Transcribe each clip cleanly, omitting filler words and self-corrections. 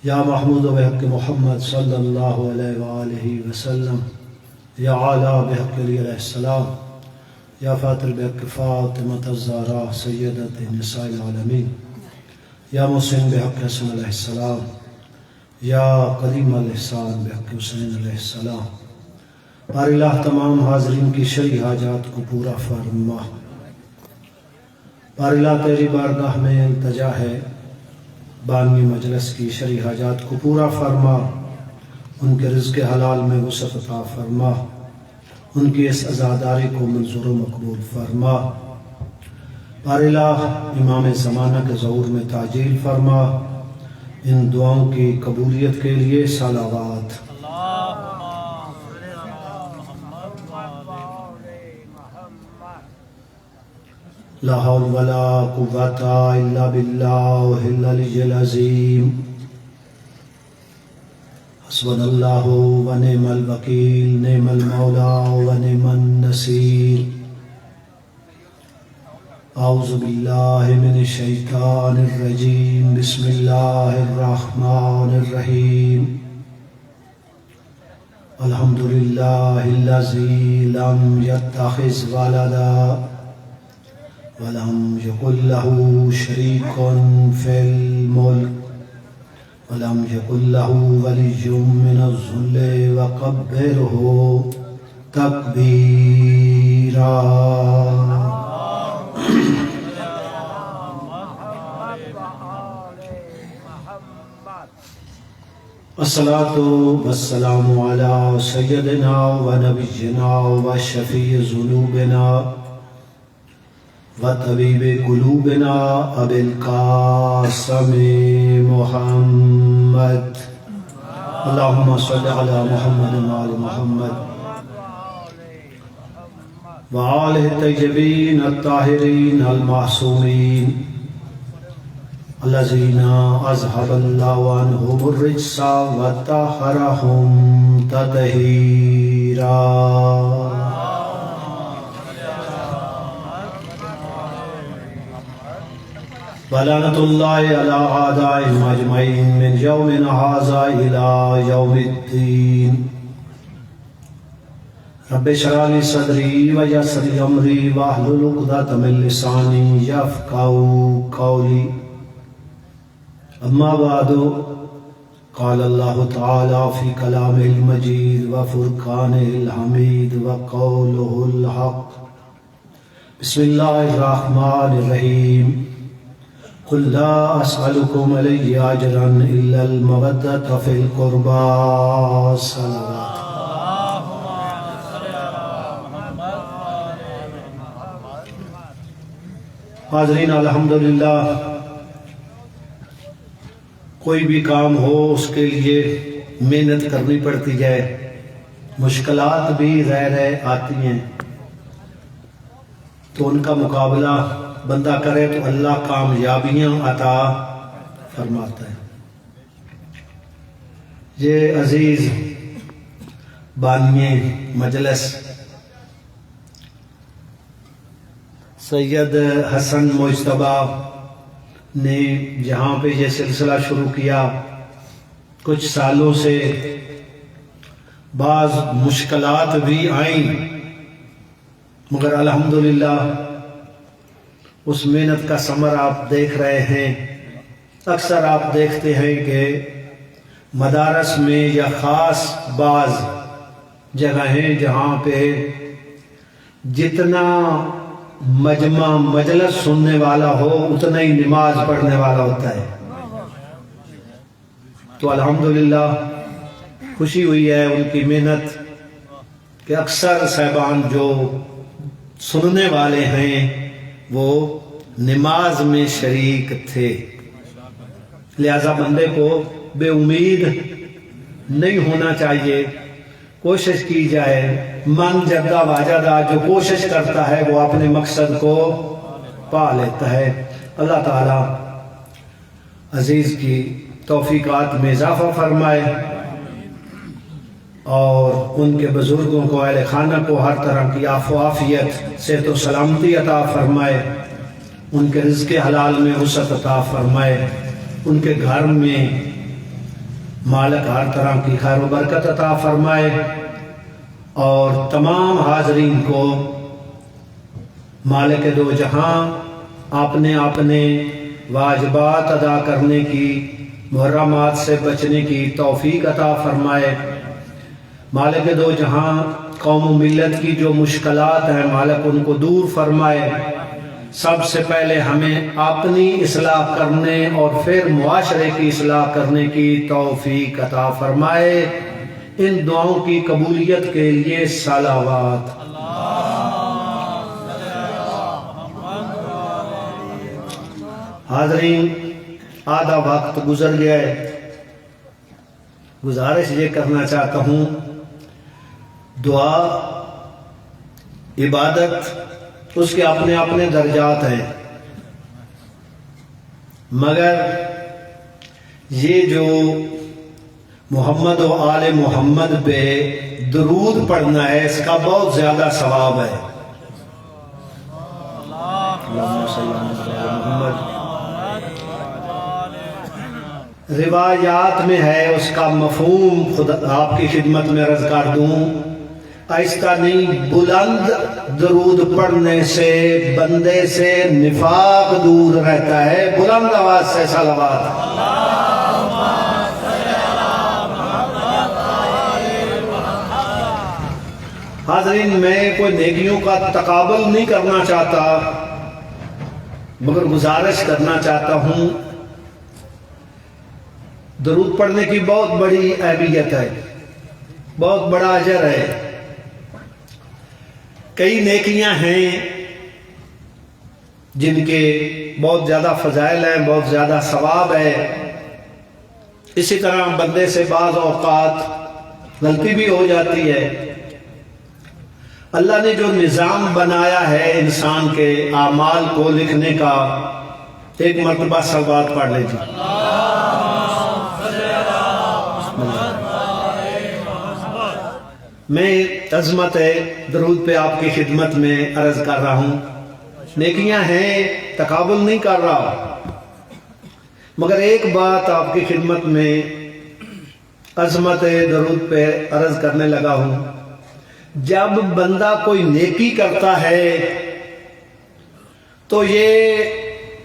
یا محمود بحق محمد صلی اللہ علیہ وآلہ وسلم، یا اعلیٰ بحق علی علیہ السلام، یا فاطر بحق فاطمۃ الزہرا سیدۃ نساء العالمین، یا محسن بحق حسن علیہ السلام، یا قدیم الاحسان بحق حسین علیہ السلام۔ بار الہ تمام حاضرین کی شرعی حاجات کو پورا فرما۔ بار الہ تیری بارگاہ میں التجا ہے، بانوی مجلس کی شرعی حاجات کو پورا فرما، ان کے رزق حلال میں وسعت عطا فرما، ان کی اس عزاداری کو منظور و مقبول فرما۔ بار الہ امام زمانہ کے ظہور میں تعجیل فرما، ان دعاؤں کی قبولیت کے لیے صلوات۔ لا حول ولا قوة الا باللہ العلی العظیم۔ حسبنا اللہ ونعم الوکیل، نعم المولا ونعم النصیر۔ اعوذ باللہ من الشیطان الرجیم، بسم اللہ الرحمن الرحیم۔ الحمدللہ الذی لم یتخذ ولدا ولم یکن له شریک فی الملک ولم یکن له ولی من الذل وکبرہ تکبیرا۔ الصلاۃ والسلام علی سیدنا و نبینا و شفیع ذنوبنا وطبیب قلوبنا ابی القاسم محمد۔ اللہم صلی علی محمد وآل محمد وآلہ الطیبین الطاہرین المعصومین الذین اذھب اللہ عنہم الرجس وطہرہم تطہیرا۔ ولعنۃ اللہ علی اعدائہم اجمعین من یومنا ھذا الی یوم الدین۔ رب اشرح لی صدری ویسر لی امری واحلل عقدۃ من لسانی یفقہوا قولی۔ اما بعد، قال اللہ تعالی فی کلامہ المجید وفرقانہ الحمید وقولہ الحق۔ بسم اللہ الرحمن الرحیم۔ قل لا اسألكم علیہ اجرا الا المودۃ فی القربى۔ صلوات۔ حاضرین، الحمدللہ کوئی بھی کام ہو اس کے لیے محنت کرنی پڑتی ہے، مشکلات بھی رہ آتی ہیں، تو ان کا مقابلہ بندہ کرے تو اللہ کامیابیاں عطا فرماتا ہے۔ یہ عزیز بانوی مجلس سید حسن مجتبیٰ نے جہاں پہ یہ سلسلہ شروع کیا، کچھ سالوں سے بعض مشکلات بھی آئیں، مگر الحمدللہ اس محنت کا ثمر آپ دیکھ رہے ہیں۔ اکثر آپ دیکھتے ہیں کہ مدارس میں یا خاص بعض جگہیں جہاں پہ جتنا مجمع مجلس سننے والا ہو اتنا ہی نماز پڑھنے والا ہوتا ہے، تو الحمدللہ خوشی ہوئی ہے ان کی محنت کہ اکثر صاحبان جو سننے والے ہیں وہ نماز میں شریک تھے، لہذا بندے کو بے امید نہیں ہونا چاہیے، کوشش کی جائے۔ من جدہ واجدہ، جو کوشش کرتا ہے وہ اپنے مقصد کو پا لیتا ہے۔ اللہ تعالی عزیز کی توفیقات میں اضافہ فرمائے اور ان کے بزرگوں کو، اہل خانہ کو ہر طرح کی عافیت و عافیت، صحت و سلامتی عطا فرمائے، ان کے رزق حلال میں وسعت عطا فرمائے، ان کے گھر میں مالک ہر طرح کی خیر و برکت عطا فرمائے اور تمام حاضرین کو مالک دو جہاں اپنے اپنے واجبات ادا کرنے کی، محرمات سے بچنے کی توفیق عطا فرمائے۔ مالک دو جہاں قوم و ملت کی جو مشکلات ہیں مالک ان کو دور فرمائے۔ سب سے پہلے ہمیں اپنی اصلاح کرنے اور پھر معاشرے کی اصلاح کرنے کی توفیق عطا فرمائے۔ ان دعاؤں کی قبولیت کے لیے صلوات۔ حاضرین، آدھا وقت گزر گیا ہے، گزارش یہ کرنا چاہتا ہوں، دعا عبادت اس کے اپنے اپنے درجات ہیں، مگر یہ جو محمد و آل محمد پہ درود پڑھنا ہے اس کا بہت زیادہ ثواب ہے۔ اللہم صلی علی محمد۔ روایات میں ہے، اس کا مفہوم خود آپ کی خدمت میں عرض کر دوں، آہستہ نہیں، بلند درود پڑھنے سے بندے سے نفاق دور رہتا ہے۔ بلند آواز سے صلوات۔ حاضرین، میں کوئی نیکیوں کا تقابل نہیں کرنا چاہتا، مگر گزارش کرنا چاہتا ہوں، درود پڑھنے کی بہت بڑی اہمیت ہے، بہت بڑا اجر ہے۔ کئی نیکیاں ہیں جن کے بہت زیادہ فضائل ہیں، بہت زیادہ ثواب ہے۔ اسی طرح بندے سے بعض اوقات غلطی بھی ہو جاتی ہے۔ اللہ نے جو نظام بنایا ہے انسان کے اعمال کو لکھنے کا، ایک مرتبہ صلوات پڑھ لیجیے۔ میں عظمت درود پہ آپ کی خدمت میں عرض کر رہا ہوں، نیکیاں ہیں، تقابل نہیں کر رہا، مگر ایک بات آپ کی خدمت میں عظمت درود پہ عرض کرنے لگا ہوں، جب بندہ کوئی نیکی کرتا ہے تو یہ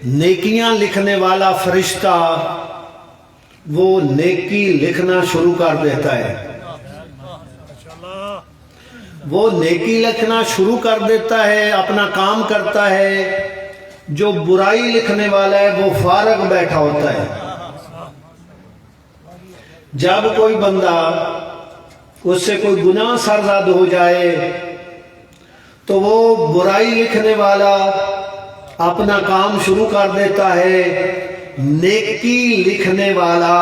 نیکیاں لکھنے والا فرشتہ وہ نیکی لکھنا شروع کر دیتا ہے، وہ نیکی لکھنا شروع کر دیتا ہے، اپنا کام کرتا ہے۔ جو برائی لکھنے والا ہے وہ فارغ بیٹھا ہوتا ہے۔ جب کوئی بندہ اس سے کوئی گناہ سرزد ہو جائے تو وہ برائی لکھنے والا اپنا کام شروع کر دیتا ہے، نیکی لکھنے والا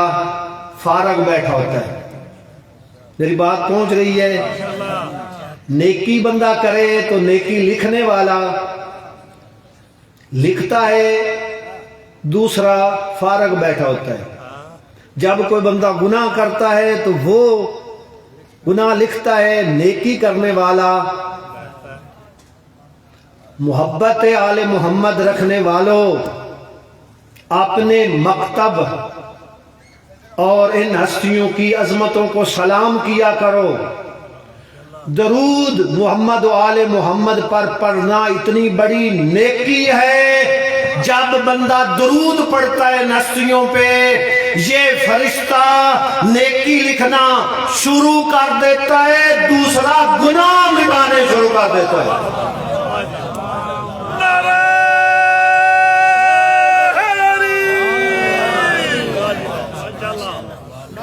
فارغ بیٹھا ہوتا ہے۔ میری بات پہنچ رہی ہے؟ نیکی بندہ کرے تو نیکی لکھنے والا لکھتا ہے، دوسرا فارغ بیٹھا ہوتا ہے۔ جب کوئی بندہ گناہ کرتا ہے تو وہ گناہ لکھتا ہے، نیکی کرنے والا محبت آل محمد رکھنے والوں، اپنے مکتب اور ان ہستیوں کی عظمتوں کو سلام کیا کرو۔ درود محمد و آل محمد پر پڑھنا اتنی بڑی نیکی ہے، جب بندہ درود پڑھتا ہے ہستیوں پہ، یہ فرشتہ نیکی لکھنا شروع کر دیتا ہے، دوسرا گناہ مٹانے شروع کر دیتا ہے۔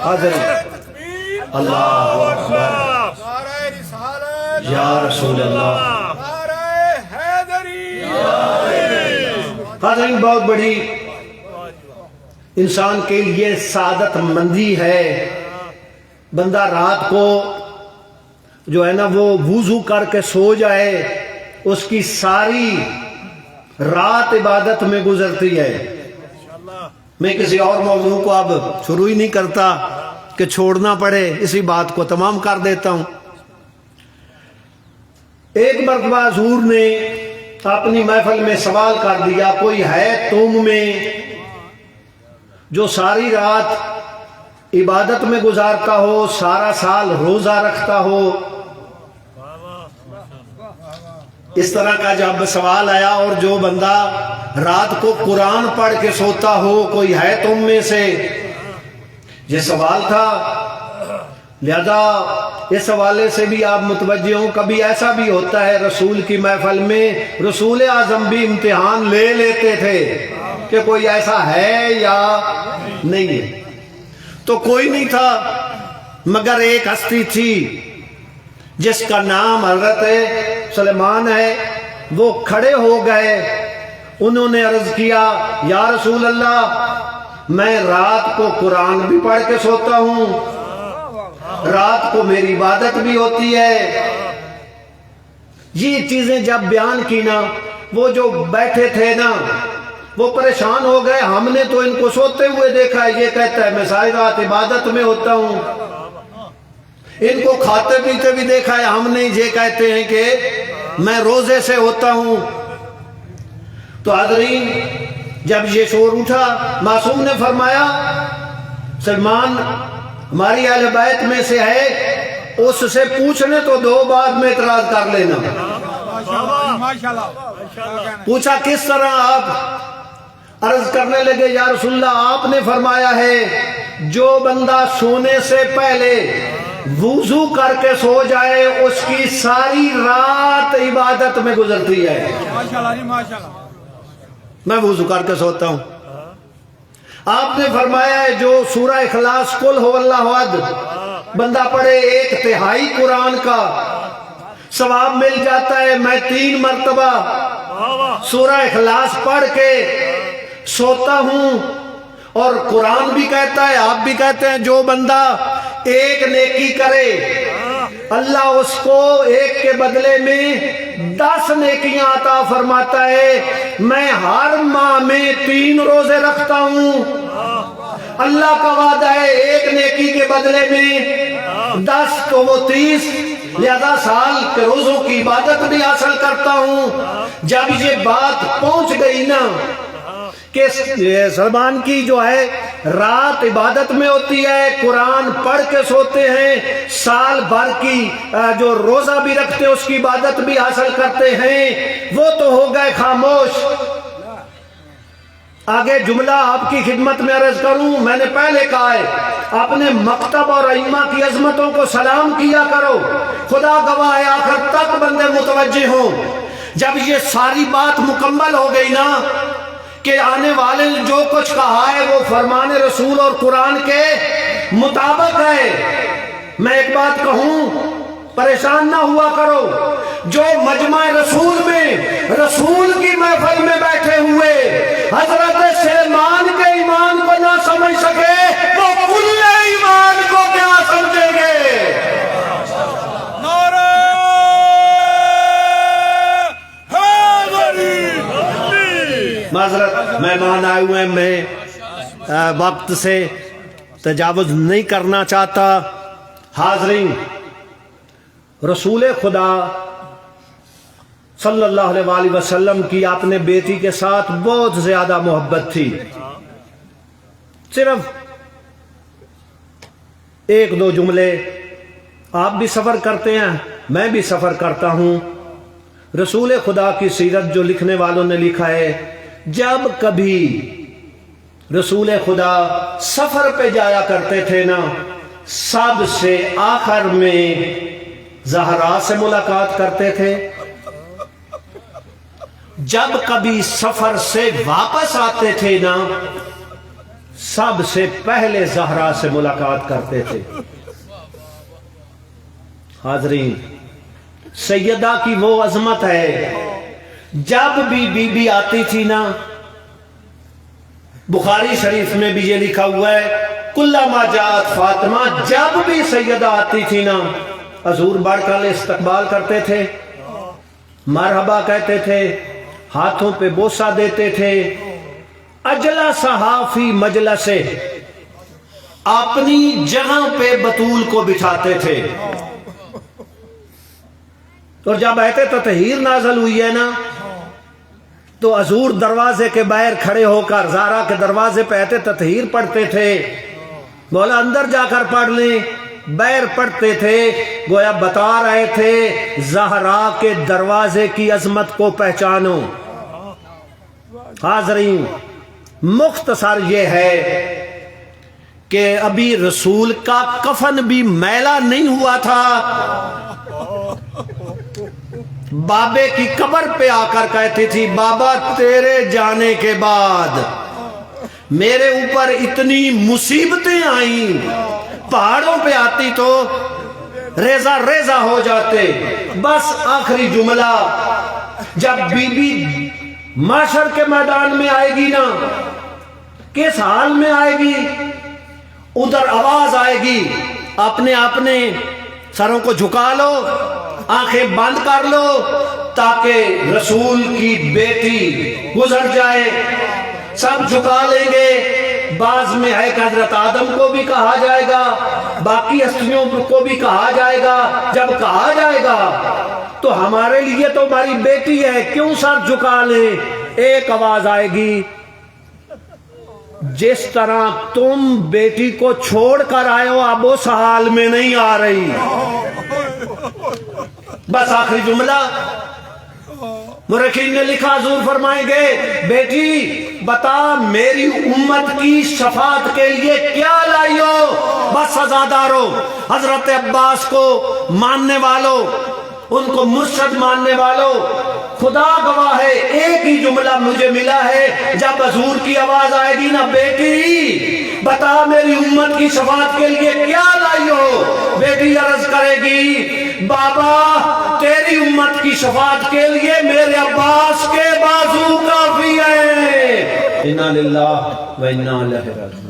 حضرت اللہ اکبر، یا رسول اللہ۔ حضرت بہت بڑی انسان کے لیے سعادت مندی ہے، بندہ رات کو جو ہے نا وہ وضو کر کے سو جائے، اس کی ساری رات عبادت میں گزرتی ہے۔ میں کسی اور موضوع کو اب شروع ہی نہیں کرتا کہ چھوڑنا پڑے، اسی بات کو تمام کر دیتا ہوں۔ ایک مرتبہ حضور نے اپنی محفل میں سوال کر دیا، کوئی ہے تم میں جو ساری رات عبادت میں گزارتا ہو، سارا سال روزہ رکھتا ہو. اس طرح کا جب سوال آیا، اور جو بندہ رات کو قرآن پڑھ کے سوتا ہو، کوئی ہے تم میں سے؟ یہ سوال تھا. لہذا اس حوالے سے بھی آپ متوجہ ہوں، کبھی ایسا بھی ہوتا ہے رسول کی محفل میں رسول اعظم بھی امتحان لے لیتے تھے کہ کوئی ایسا ہے یا نہیں ہے. تو کوئی نہیں تھا، مگر ایک ہستی تھی جس کا نام حضرت سلیمان ہے. وہ کھڑے ہو گئے، انہوں نے عرض کیا یا رسول اللہ، میں رات کو قرآن بھی پڑھ کے سوتا ہوں، رات کو میری عبادت بھی ہوتی ہے. یہ چیزیں جب بیان کی نا، وہ جو بیٹھے تھے نا وہ پریشان ہو گئے. ہم نے تو ان کو سوتے ہوئے دیکھا ہے، یہ کہتا ہے میں ساری رات عبادت میں ہوتا ہوں. ان کو کھاتے پیتے بھی دیکھا ہے، ہم نے یہ کہتے ہیں کہ میں روزے سے ہوتا ہوں. تو حاضرین، جب یہ شور اٹھا، معصوم نے فرمایا سلمان ہماری اہل بیت میں سے ہے، اس سے پوچھنے تو دو، بعد میں اعتراض کر لینا. پوچھا کس طرح؟ آپ عرض کرنے لگے یا رسول اللہ، آپ نے فرمایا ہے جو بندہ سونے سے پہلے وضو کر کے سو جائے اس کی ساری رات عبادت میں گزرتی ہے. میں وضو کر کے سوتا ہوں. آپ نے فرمایا ہے جو سورہ اخلاص قل هو اللہ احد بندہ پڑھے 1/3 قرآن کا ثواب مل جاتا ہے. میں 3 مرتبہ سورہ اخلاص پڑھ کے سوتا ہوں. اور قرآن بھی کہتا ہے، آپ بھی کہتے ہیں، جو بندہ ایک نیکی کرے اللہ اس کو ایک کے بدلے میں 10 نیکیاں عطا فرماتا ہے. میں ہر ماہ میں 3 روزے رکھتا ہوں. اللہ کا وعدہ ہے ایک نیکی کے بدلے میں 10 تو وہ 30، لہذا سال کے روزوں کی عبادت بھی حاصل کرتا ہوں. جب یہ بات پہنچ گئی نا کہ سلمان کی جو ہے رات عبادت میں ہوتی ہے، قرآن پڑھ کے سوتے ہیں، سال بھر کی جو روزہ بھی رکھتے ہیں اس کی عبادت بھی حاصل کرتے ہیں، وہ تو ہو گئے خاموش. آگے جملہ آپ کی خدمت میں عرض کروں. میں نے پہلے کہا ہے اپنے مکتب اور ائمہ کی عظمتوں کو سلام کیا کرو. خدا گواہ ہے آخر تک بندے متوجہ ہوں. جب یہ ساری بات مکمل ہو گئی نا کہ آنے والے نے جو کچھ کہا ہے وہ فرمان رسول اور قرآن کے مطابق ہے. میں ایک بات کہوں، پریشان نہ ہوا کرو. جو مجمع رسول میں رسول کی محفل میں بیٹھے ہوئے حضرت سلیمان کے ایمان کو نہ سمجھ سکے، وہ کل ایمان کو کیا سمجھیں گے؟ معذرت، مہمان آئے ہوئے ہیں، میں وقت سے تجاوز نہیں کرنا چاہتا. حاضرین، رسول خدا صلی اللہ علیہ وآلہ وسلم کی اپنے بیٹی کے ساتھ بہت زیادہ محبت تھی. صرف 1-2 جملے. آپ بھی سفر کرتے ہیں، میں بھی سفر کرتا ہوں. رسول خدا کی سیرت جو لکھنے والوں نے لکھا ہے، جب کبھی رسول خدا سفر پہ جایا کرتے تھے نا، سب سے آخر میں زہرا سے ملاقات کرتے تھے. جب کبھی سفر سے واپس آتے تھے نا، سب سے پہلے زہرا سے ملاقات کرتے تھے. حاضرین، سیدہ کی وہ عظمت ہے. جب بھی بی بی آتی تھی نا، بخاری شریف میں بھی یہ لکھا ہوا ہے کلما جاءت فاطمہ، جب بھی سیدہ آتی تھی نا حضور بڑھ کر استقبال کرتے تھے، مرحبا کہتے تھے، ہاتھوں پہ بوسہ دیتے تھے. اجلسہا فی مجلسہ، اپنی جگہ پہ بطول کو بٹھاتے تھے. اور جب آیت تطہیر نازل ہوئی ہے نا تو حضور دروازے کے باہر کھڑے ہو کر زہرا کے دروازے پہ آیت تطہیر پڑھتے تھے. بولا اندر جا کر پڑھ لیں. بیر پڑھتے تھے، گویا بتا رہے تھے زہرا کے دروازے کی عظمت کو پہچانو. حاضرین، مختصر یہ ہے کہ ابھی رسول کا کفن بھی میلا نہیں ہوا تھا. بابے کی قبر پہ آ کر کہتی تھی بابا تیرے جانے کے بعد میرے اوپر اتنی مصیبتیں آئیں، پہاڑوں پہ آتی تو ریزہ ریزہ ہو جاتے. بس آخری جملہ جب بی بی محشر کے میدان میں آئے گی نا، کس حال میں آئے گی؟ ادھر آواز آئے گی اپنے سروں کو جھکا لو، آنکھیں بند کر لو تاکہ رسول کی بیٹی گزر جائے. سب جھکا لیں گے. بعض میں ہے کہ حضرت آدم کو بھی کہا جائے گا، باقی ہستیوں کو بھی کہا جائے گا. جب کہا جائے گا تو ہمارے لیے تو ہماری بیٹی ہے، کیوں سر جھکا لیں؟ ایک آواز آئے گی جس طرح تم بیٹی کو چھوڑ کر آئے ہو اب اس حال میں نہیں آ رہی. بس آخری جملہ مورخین نے لکھا، حضور فرمائیں گے بیٹی بتا میری امت کی شفاعت کے لیے کیا لائی ہو؟ بس عزادارو، حضرت عباس کو ماننے والوں، ان کو مرشد ماننے والوں، خدا گواہ ہے ایک ہی جملہ مجھے ملا ہے جب حضور کی آواز آئے گی نا بیٹی بتا میری امت کی شفاعت کے لیے کیا لائی ہو؟ بیٹی عرض کرے گی بابا تیری امت کی شفاعت کے لیے میرے عباس کے بازو کافی ہے. انا للہ و انا الیہ راجعون.